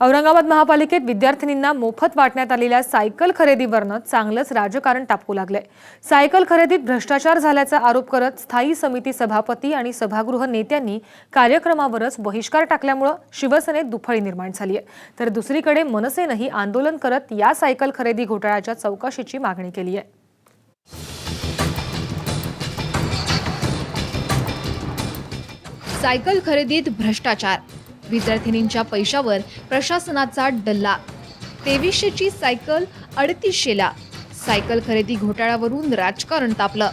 औरंगाबाद महापालिकेत विद्यार्थिनींना मोफत वाटण्यात आलेल्या सायकल खरेदीवरनं चांगलंच राजकारण तापू लागलंय। सायकल खरेदीत भ्रष्टाचार झाल्याचा आरोप करत स्थायी समिती सभापती आणि सभागृह नेत्यांनी कार्यक्रमावरच बहिष्कार टाकल्यामुळे शिवसेनेत दुफळी निर्माण झाली आहे। तर दुसरीकडे मनसेनंही आंदोलन करत या सायकल खरेदी घोटाळ्याच्या चौकशीची मागणी केली आहे। सायकल खरेदीत भ्रष्टाचार, विद्यार्थिनींच्या पैशावर प्रशासनाचा डल्ला, 2300ची सायकल 3800ला, सायकल खरेदी घोटाळ्यावरून राजकारण तापलं,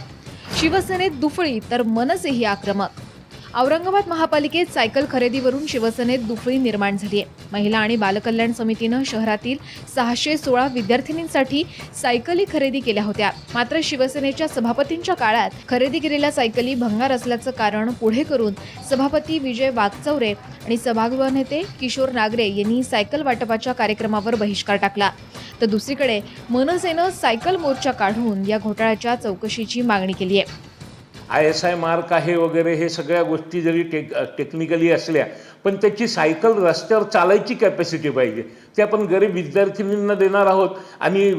शिवसेनेत दुफळी तर मनसेही आक्रमक। औरंगाबाद महापालिकेत सायकल खरेदीवरून शिवसेनेत दुफळी निर्माण झाली आहे। महिला आणि बालकल्याण समितीनं शहरातील 616 विद्यार्थिनींसाठी सायकली खरेदी केल्या होत्या। मात्र शिवसेनेच्या सभापतींच्या काळात खरेदी केलेल्या सायकली भंगार असल्याचं कारण पुढे करून सभापती विजय वाघचौरे आणि सभागृह नेते किशोर नागरे यांनी सायकल वाटपाच्या कार्यक्रमावर बहिष्कार टाकला। तर दुसरीकडे मनसेनं सायकल मोर्चा काढून या घोटाळ्याच्या चौकशीची मागणी केली आहे। ISI मार्क आहे वगैरे हे सगळ्या गोष्टी जरी टेक्निकली असल्या पण त्याची सायकल रस्त्यावर चालायची कॅपॅसिटी पाहिजे। ते आपण गरीब विद्यार्थिनींना देणार आहोत आणि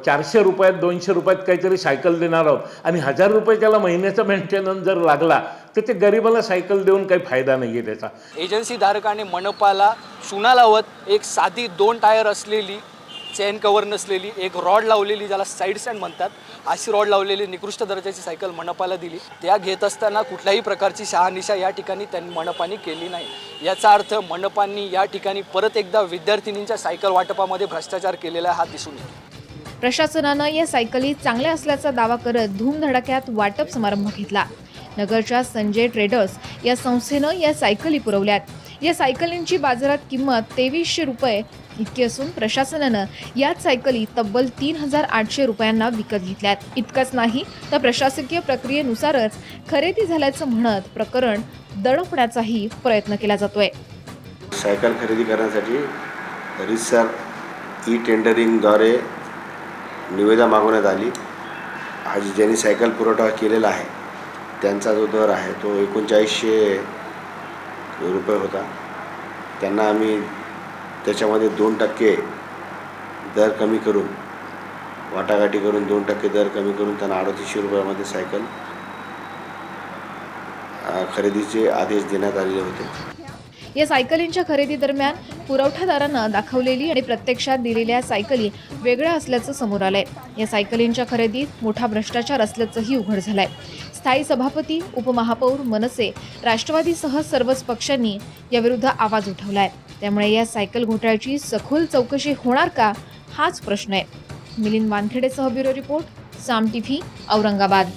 400 रुपयात 200 रुपयात काहीतरी सायकल देणार आहोत आणि 1000 रुपये त्याला महिन्याचा मेंटेनन्स जर लागला तर ते गरिबाला सायकल देऊन काही फायदा नाही आहे त्याचा। एजन्सी धारकाने मनपाला चुना लावत एक साधी 2 टायर असलेली चेन कवर नसलेली एक रॉड लावलेली ज्याला साईड स्टँड म्हणतात अशी रॉड लावलेली निकृष्ट दर्जाची सायकल मनपाला दिली। त्या घेत असताना कुठल्याही प्रकारची शहानिशा या ठिकाणी त्यांनी मनपाने केली नाही। याचा अर्थ मनपाने या ठिकाणी परत एकदा विद्यार्थिनींच्या सायकल वाटपामध्ये भ्रष्टाचार केलेला हा दिसून येतो। प्रशासनानं या सायकली चांगल्या असल्याचा दावा करत धूमधडाक्यात वाटप समारंभ घेतला। नगरच्या संजय ट्रेडर्स या संस्थेनं या सायकली पुरवल्यात। या सायकलींची बाजारात किंमत 2300 रुपये इतकी असून प्रशासनानं याच सायकली तब्बल 3800 रुपयांना विकत घेतल्यात। इतकंच नाही तर प्रशासकीय प्रक्रियेनुसारच खरेदी झाल्याचं म्हणत प्रकरण दडपण्याचाही प्रयत्न केला जातोय। सायकल खरेदी करण्यासाठी रितसर ई टेंडरिंगद्वारे निविदा मागवण्यात आली। आज ज्यांनी सायकल पुरवठा केलेला आहे त्यांचा जो दर आहे तो 3900 रुपये होता। त्यांना आम्ही त्याच्यामध्ये 2% दर कमी करून वाटाघाटी करून 2% दर कमी करून त्यांना 3800 रुपयामध्ये सायकल खरेदीचे आदेश देण्यात आलेले होते। या सायकलींच्या खरेदी दरम्यान पुरवठादारांना दाखवलेली आणि प्रत्यक्षात दिलेल्या सायकली वेगळ्या असल्याचं समोर आलंय। या सायकलींच्या खरेदीत मोठा भ्रष्टाचार असल्याचंही उघड झालंय। स्थायी सभापती, उपमहापौर, मनसे, राष्ट्रवादीसह सर्वच पक्षांनी याविरुद्ध आवाज उठवलाय। त्यामुळे या सायकल घोटाळ्याची सखोल चौकशी होणार का हाच प्रश्न आहे। मिलिंद वानखेडेसह ब्युरो रिपोर्ट, साम टीव्ही, औरंगाबाद।